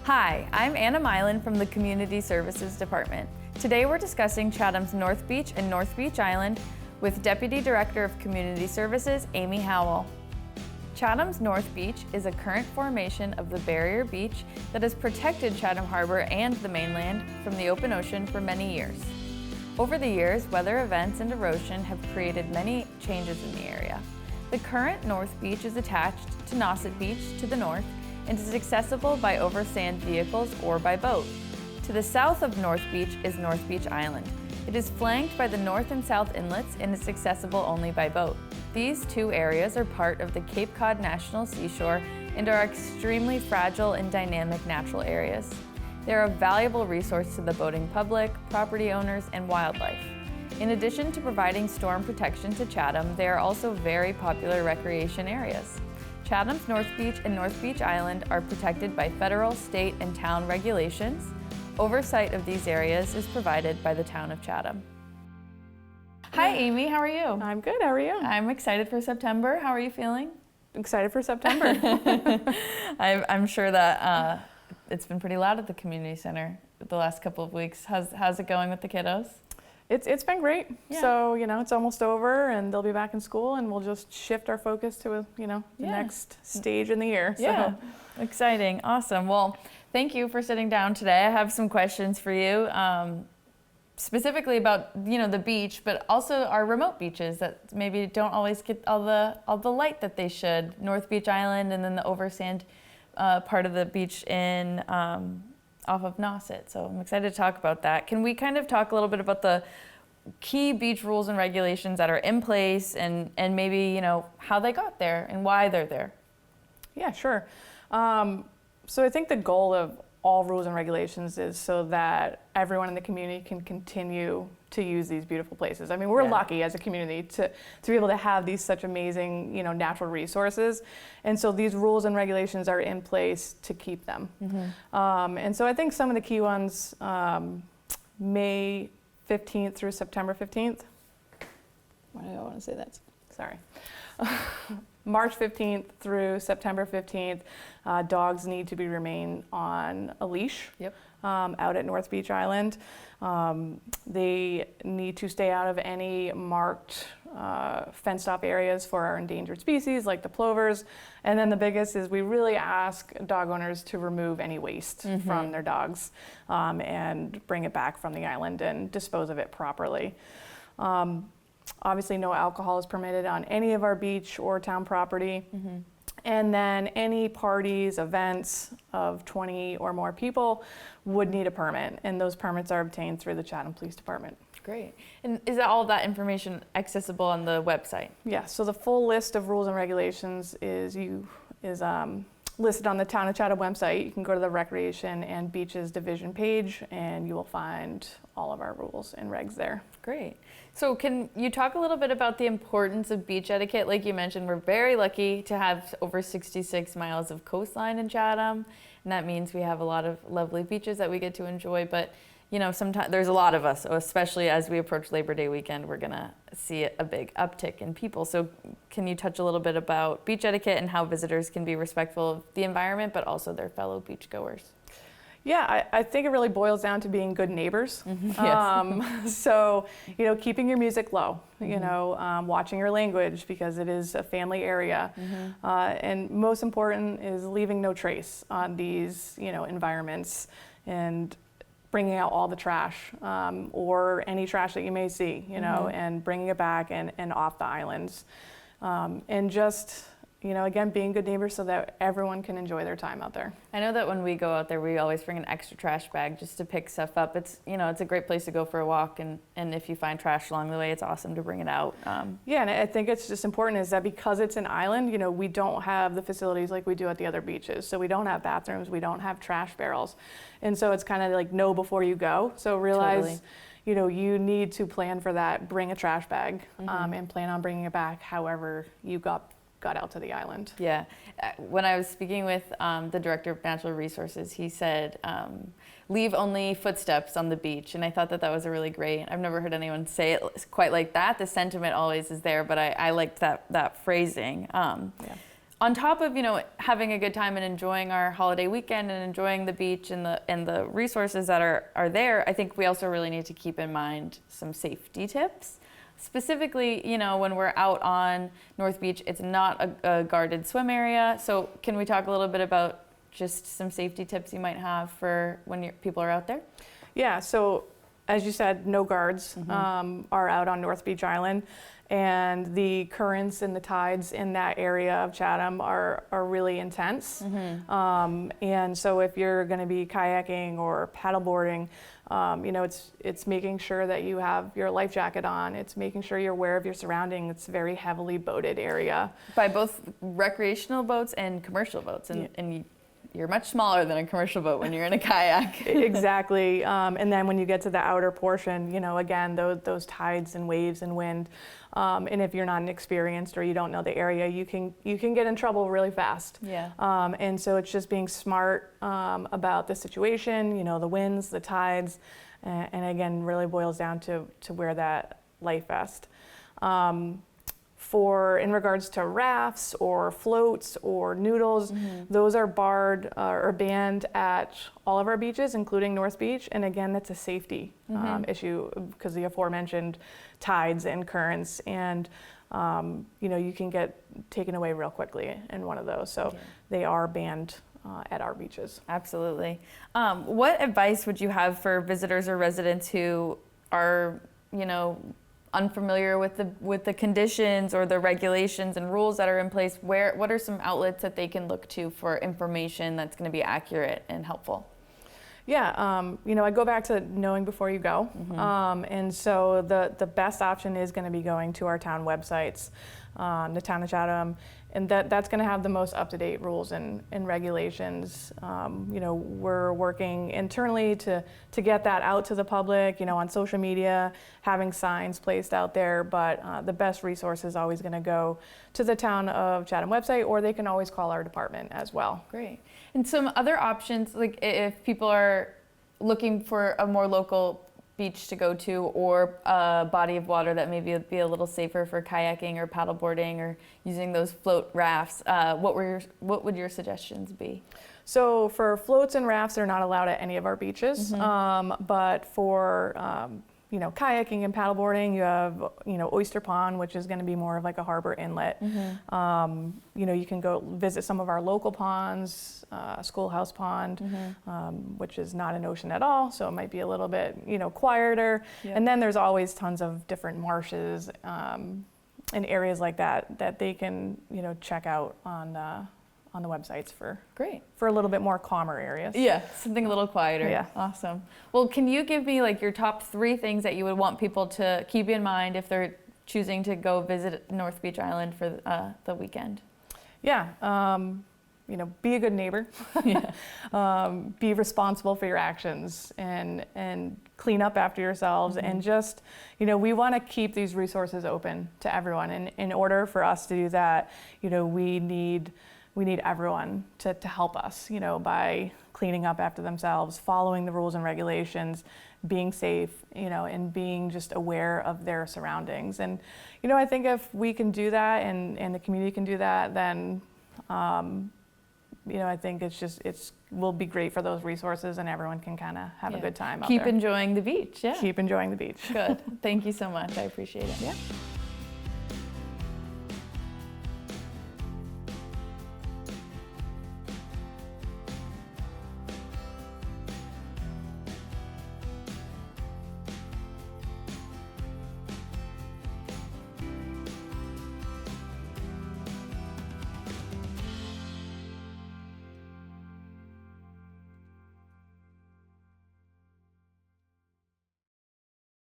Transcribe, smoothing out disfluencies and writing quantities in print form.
Hi, I'm Anna Milan from the Community Services Department. Today we're discussing Chatham's North Beach and North Beach Island with Deputy Director of Community Services, Aimee Howell. Chatham's North Beach is a current formation of the barrier beach that has protected Chatham Harbor and the mainland from the open ocean for many years. Over the years, weather events and erosion have created many changes in the area. The current North Beach is attached to Nauset Beach to the north and is accessible by oversand vehicles or by boat. To the south of North Beach is North Beach Island. It is flanked by the north and south inlets and is accessible only by boat. These two areas are part of the Cape Cod National Seashore and are extremely fragile and dynamic natural areas. They are a valuable resource to the boating public, property owners, and wildlife. In addition to providing storm protection to Chatham, they are also very popular recreation areas. Chatham's North Beach and North Beach Island are protected by federal, state, and town regulations. Oversight of these areas is provided by the town of Chatham. Hi Aimee, how are you? I'm good, how are you? I'm excited for September. How are you feeling? Excited for September. I'm sure that it's been pretty loud at the community center the last couple of weeks. How's it going with the kiddos? It's been great. Yeah. So, it's almost over and they'll be back in school and we'll just shift our focus to, the next stage in the year. So. Yeah, exciting, awesome. Well, thank you for sitting down today. I have some questions for you, specifically about, the beach, but also our remote beaches that maybe don't always get all the light that they should. North Beach Island and then the oversand part of the beach in off of Nauset. So I'm excited to talk about that. Can we kind of talk a little bit about the key beach rules and regulations that are in place and maybe, how they got there and why they're there? Yeah, sure. So I think the goal of all rules and regulations is so that everyone in the community can continue to use these beautiful places. I mean, we're lucky as a community to be able to have these such amazing, natural resources. And so these rules and regulations are in place to keep them. Mm-hmm. And so I think some of the key ones, May 15th through September 15th. Why do I want to say that? Sorry. March 15th through September 15th, dogs need to remain on a leash. Yep. Out at North Beach Island. They need to stay out of any marked fenced off areas for our endangered species like the plovers. And then the biggest is we really ask dog owners to remove any waste from their dogs and bring it back from the island and dispose of it properly. Obviously no alcohol is permitted on any of our beach or town property. Mm-hmm. And then any parties, events of 20 or more people would need a permit, and those permits are obtained through the Chatham Police Department. Great. And is all that information accessible on the website? Yeah, so the full list of rules and regulations is listed on the Town of Chatham website. You can go to the Recreation and Beaches Division page, and you will find all of our rules and regs there. Great. So can you talk a little bit about the importance of beach etiquette? Like you mentioned, we're very lucky to have over 66 miles of coastline in Chatham, and that means we have a lot of lovely beaches that we get to enjoy. But sometimes there's a lot of us, especially as we approach Labor Day weekend, we're gonna see a big uptick in people. So can you touch a little bit about beach etiquette and how visitors can be respectful of the environment, but also their fellow beachgoers? Yeah, I think it really boils down to being good neighbors. Mm-hmm. Yes. So, keeping your music low, watching your language because it is a family area. Mm-hmm. And most important is leaving no trace on these, environments and bringing out all the trash or any trash that you may see, and bringing it back and off the islands. And just, again, being good neighbors so that everyone can enjoy their time out there. I know that when we go out there, we always bring an extra trash bag just to pick stuff up. It's, it's a great place to go for a walk, and if you find trash along the way, it's awesome to bring it out. Yeah, and I think it's just important is that because it's an island, we don't have the facilities like we do at the other beaches. So we don't have bathrooms, we don't have trash barrels. And so it's kind of like know before you go. So realize, you need to plan for that, bring a trash bag, and plan on bringing it back however you got out to the island. Yeah. When I was speaking with the Director of Natural Resources, he said, leave only footsteps on the beach. And I thought that was a really great, I've never heard anyone say it quite like that. The sentiment always is there, but I liked that phrasing. On top of, having a good time and enjoying our holiday weekend and enjoying the beach and the resources that are there, I think we also really need to keep in mind some safety tips. Specifically, when we're out on North Beach, it's not a guarded swim area. So can we talk a little bit about just some safety tips you might have for when people are out there? Yeah, so as you said, no guards are out on North Beach Island, and the currents and the tides in that area of Chatham are really intense. And so if you're going to be kayaking or paddleboarding, it's making sure that you have your life jacket on. It's making sure you're aware of your surroundings. It's a very heavily boated area. By both recreational boats and commercial boats, and you're much smaller than a commercial boat when you're in a kayak. Exactly. And then when you get to the outer portion, again, those tides and waves and wind, and if you're not inexperienced or you don't know the area, you can get in trouble really fast. Yeah. And so it's just being smart about the situation, the winds, the tides, and again, really boils down to wear that life vest. In regards to rafts or floats or noodles, those are barred or banned at all of our beaches, including North Beach. And again, that's a safety issue because the aforementioned tides and currents, and you can get taken away real quickly in one of those. So they are banned at our beaches. Absolutely. What advice would you have for visitors or residents who are, unfamiliar with the conditions or the regulations and rules that are in place? What are some outlets that they can look to for information that's going to be accurate and helpful? Yeah, I go back to knowing before you go. And so the best option is going to be going to our town websites, the town of Chatham, and that's going to have the most up-to-date rules and regulations. We're working internally to get that out to the public, on social media, having signs placed out there, but the best resource is always going to go to the town of Chatham website, or they can always call our department as well. Great. And some other options, like if people are looking for a more local beach to go to or a body of water that maybe would be a little safer for kayaking or paddleboarding or using those float rafts, what would your suggestions be? So for floats and rafts, they're not allowed at any of our beaches, but for kayaking and paddleboarding, you have, Oyster Pond, which is going to be more of like a harbor inlet. You can go visit some of our local ponds, Schoolhouse Pond, which is not an ocean at all, so it might be a little bit, quieter. And then there's always tons of different marshes and areas like that they can, check out on the websites for a little bit more calmer areas. Yeah, something a little quieter. Yeah. Awesome. Well, can you give me your top 3 things that you would want people to keep in mind if they're choosing to go visit North Beach Island for the weekend? Yeah, be a good neighbor. Be responsible for your actions and clean up after yourselves, and just, we want to keep these resources open to everyone. And in order for us to do that, we need everyone to help us, by cleaning up after themselves, following the rules and regulations, being safe, and being just aware of their surroundings. And, I think if we can do that and the community can do that, then, I think it's will be great for those resources, and everyone can kind of have a good time out there. Keep enjoying the beach. Yeah. Keep enjoying the beach. Good. Thank you so much. I appreciate it. Yeah.